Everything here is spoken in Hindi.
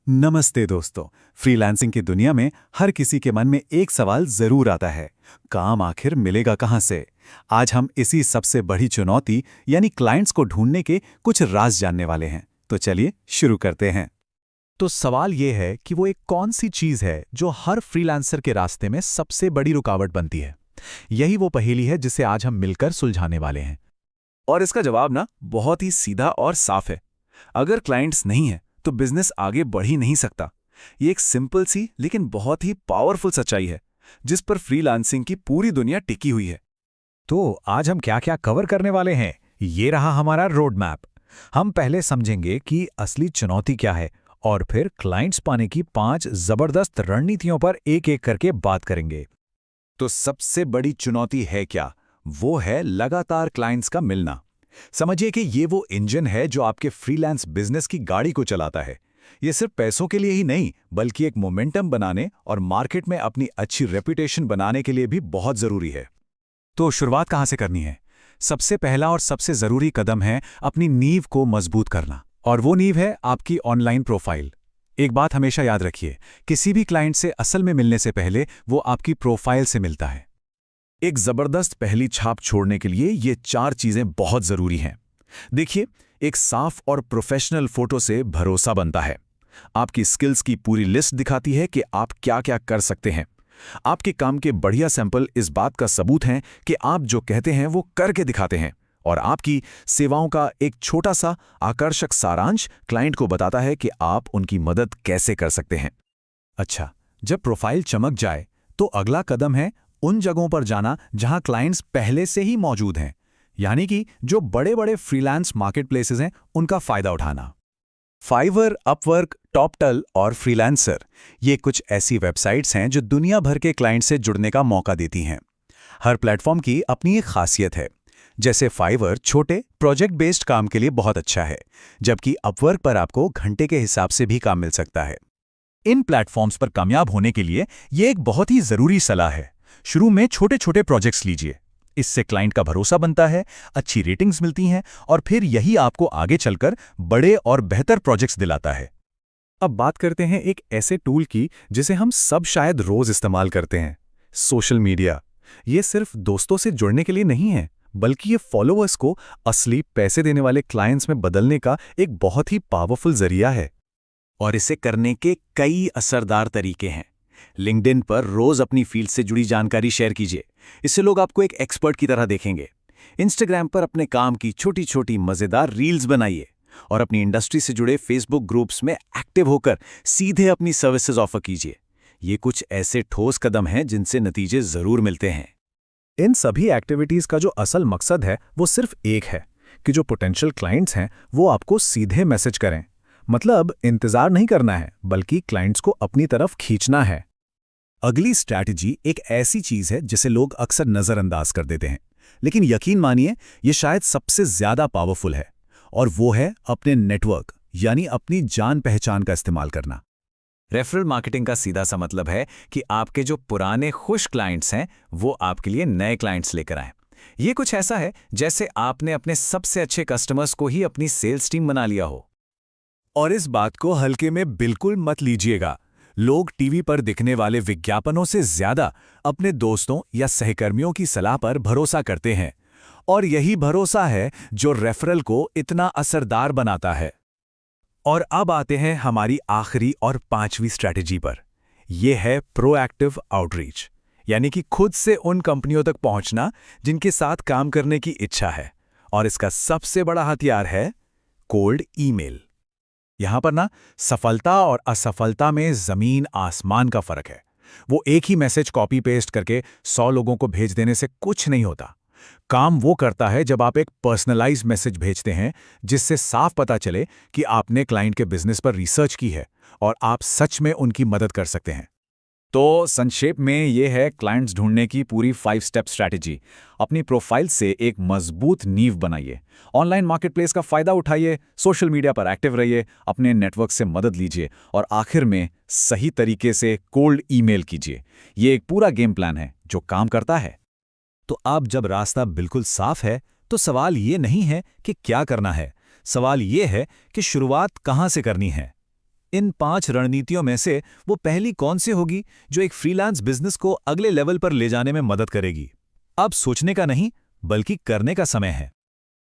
नमस्ते दोस्तों। फ्रीलांसिंग की दुनिया में हर किसी के मन में एक सवाल जरूर आता है, काम आखिर मिलेगा कहाँ से। आज हम इसी सबसे बड़ी चुनौती यानी क्लाइंट्स को ढूंढने के कुछ राज जानने वाले हैं। तो चलिए शुरू करते हैं। तो सवाल ये है कि वो एक कौन सी चीज है जो हर फ्रीलांसर के रास्ते में सबसे बड़ी रुकावट बनती है। यही वो पहेली है जिसे आज हम मिलकर सुलझाने वाले हैं। और इसका जवाब ना बहुत ही सीधा और साफ है। अगर क्लाइंट्स नहीं है तो बिजनेस आगे बढ़ ही नहीं सकता। ये एक सिंपल सी लेकिन बहुत ही पावरफुल सच्चाई है जिस पर फ्रीलांसिंग की पूरी दुनिया टिकी हुई है। तो आज हम क्या क्या कवर करने वाले हैं, ये रहा हमारा रोड मैप। हम पहले समझेंगे कि असली चुनौती क्या है और फिर क्लाइंट्स पाने की 5 जबरदस्त रणनीतियों पर एक एक करके बात करेंगे। तो सबसे बड़ी चुनौती है क्या? वो है लगातार क्लाइंट्स का मिलना। समझिए कि ये वो इंजन है जो आपके फ्रीलांस बिजनेस की गाड़ी को चलाता है। ये सिर्फ पैसों के लिए ही नहीं बल्कि एक मोमेंटम बनाने और मार्केट में अपनी अच्छी रेपुटेशन बनाने के लिए भी बहुत जरूरी है। तो शुरुआत कहाँ से करनी है? सबसे पहला और सबसे जरूरी कदम है अपनी नींव को मजबूत करना, और वो नींव है आपकी ऑनलाइन प्रोफाइल। एक बात हमेशा याद रखिए, किसी भी क्लाइंट से असल में मिलने से पहले वो आपकी प्रोफाइल से मिलता है। एक जबरदस्त पहली छाप छोड़ने के लिए ये 4 चीजें बहुत जरूरी हैं। देखिए, एक साफ और प्रोफेशनल फोटो से भरोसा बनता है। आपकी स्किल्स की पूरी लिस्ट दिखाती है कि आप क्या क्या कर सकते हैं। आपके काम के बढ़िया सैंपल इस बात का सबूत हैं कि आप जो कहते हैं वो करके दिखाते हैं। और आपकी सेवाओं का एक छोटा सा आकर्षक सारांश क्लाइंट को बताता है कि आप उनकी मदद कैसे कर सकते हैं। अच्छा, जब प्रोफाइल चमक जाए तो अगला कदम है उन जगहों पर जाना जहां क्लाइंट्स पहले से ही मौजूद हैं, यानी कि जो बड़े बड़े फ्रीलांस मार्केटप्लेसेस हैं उनका फायदा उठाना। फाइवर, अपवर्क, टॉपटल और फ्रीलांसर ये कुछ ऐसी वेबसाइट्स हैं जो दुनिया भर के क्लाइंट से जुड़ने का मौका देती हैं। हर प्लेटफॉर्म की अपनी एक खासियत है। जैसे फाइवर छोटे प्रोजेक्ट बेस्ड काम के लिए बहुत अच्छा है, जबकि अपवर्क पर आपको घंटे के हिसाब से भी काम मिल सकता है। इन प्लेटफॉर्म्स पर कामयाब होने के लिए ये एक बहुत ही जरूरी सलाह है। शुरू में छोटे छोटे प्रोजेक्ट्स लीजिए। इससे क्लाइंट का भरोसा बनता है, अच्छी रेटिंग्स मिलती हैं और फिर यही आपको आगे चलकर बड़े और बेहतर प्रोजेक्ट्स दिलाता है। अब बात करते हैं एक ऐसे टूल की जिसे हम सब शायद रोज इस्तेमाल करते हैं, सोशल मीडिया। ये सिर्फ दोस्तों से जुड़ने के लिए नहीं है, बल्कि ये फॉलोअर्स को असली पैसे देने वाले क्लाइंट्स में बदलने का एक बहुत ही पावरफुल जरिया है। और इसे करने के कई असरदार तरीके हैं। लिंक्डइन पर रोज अपनी फील्ड से जुड़ी जानकारी शेयर कीजिए। इससे लोग आपको एक एक्सपर्ट की तरह देखेंगे। इंस्टाग्राम पर अपने काम की छोटी छोटी मजेदार रील्स बनाइए और अपनी इंडस्ट्री से जुड़े फेसबुक ग्रुप्स में एक्टिव होकर सीधे अपनी सर्विसेज ऑफर कीजिए। ये कुछ ऐसे ठोस कदम हैं जिनसे नतीजे जरूर मिलते हैं। इन सभी एक्टिविटीज का जो असल मकसद है वो सिर्फ एक है कि जो पोटेंशियल क्लाइंट्स हैं वो आपको सीधे मैसेज करें। मतलब इंतजार नहीं करना है, बल्कि क्लाइंट्स को अपनी तरफ खींचना है। अगली स्ट्रैटेजी एक ऐसी चीज है जिसे लोग अक्सर नजरअंदाज कर देते हैं, लेकिन यकीन मानिए ये शायद सबसे ज्यादा पावरफुल है। और वो है अपने नेटवर्क यानी अपनी जान पहचान का इस्तेमाल करना। रेफरल मार्केटिंग का सीधा सा मतलब है कि आपके जो पुराने खुश क्लाइंट्स हैं वो आपके लिए नए क्लाइंट्स लेकर आए। ये कुछ ऐसा है जैसे आपने अपने सबसे अच्छे कस्टमर्स को ही अपनी सेल्स टीम बना लिया हो। और इस बात को हल्के में बिल्कुल मत लीजिएगा। लोग टीवी पर दिखने वाले विज्ञापनों से ज्यादा अपने दोस्तों या सहकर्मियों की सलाह पर भरोसा करते हैं, और यही भरोसा है जो रेफरल को इतना असरदार बनाता है। और अब आते हैं हमारी आखिरी और 5वीं स्ट्रैटेजी पर। यह है प्रोएक्टिव आउटरीच, यानी कि खुद से उन कंपनियों तक पहुंचना जिनके साथ काम करने की इच्छा है। और इसका सबसे बड़ा हथियार है कोल्ड ईमेल। यहां पर ना सफलता और असफलता में जमीन आसमान का फर्क है। वो एक ही मैसेज कॉपी पेस्ट करके 100 लोगों को भेज देने से कुछ नहीं होता। काम वो करता है जब आप एक पर्सनलाइज्ड मैसेज भेजते हैं जिससे साफ पता चले कि आपने क्लाइंट के बिजनेस पर रिसर्च की है और आप सच में उनकी मदद कर सकते हैं। तो संक्षेप में ये है क्लाइंट्स ढूंढने की पूरी 5 स्टेप स्ट्रैटेजी। अपनी प्रोफाइल से एक मजबूत नींव बनाइए, ऑनलाइन मार्केटप्लेस का फायदा उठाइए, सोशल मीडिया पर एक्टिव रहिए, अपने नेटवर्क से मदद लीजिए और आखिर में सही तरीके से कोल्ड ईमेल कीजिए। ये एक पूरा गेम प्लान है जो काम करता है। तो अब जब रास्ता बिल्कुल साफ है तो सवाल ये नहीं है कि क्या करना है, सवाल ये है कि शुरुआत कहाँ से करनी है। इन 5 रणनीतियों में से वो पहली कौन सी होगी जो एक फ्रीलांस बिजनेस को अगले लेवल पर ले जाने में मदद करेगी? अब सोचने का नहीं, बल्कि करने का समय है।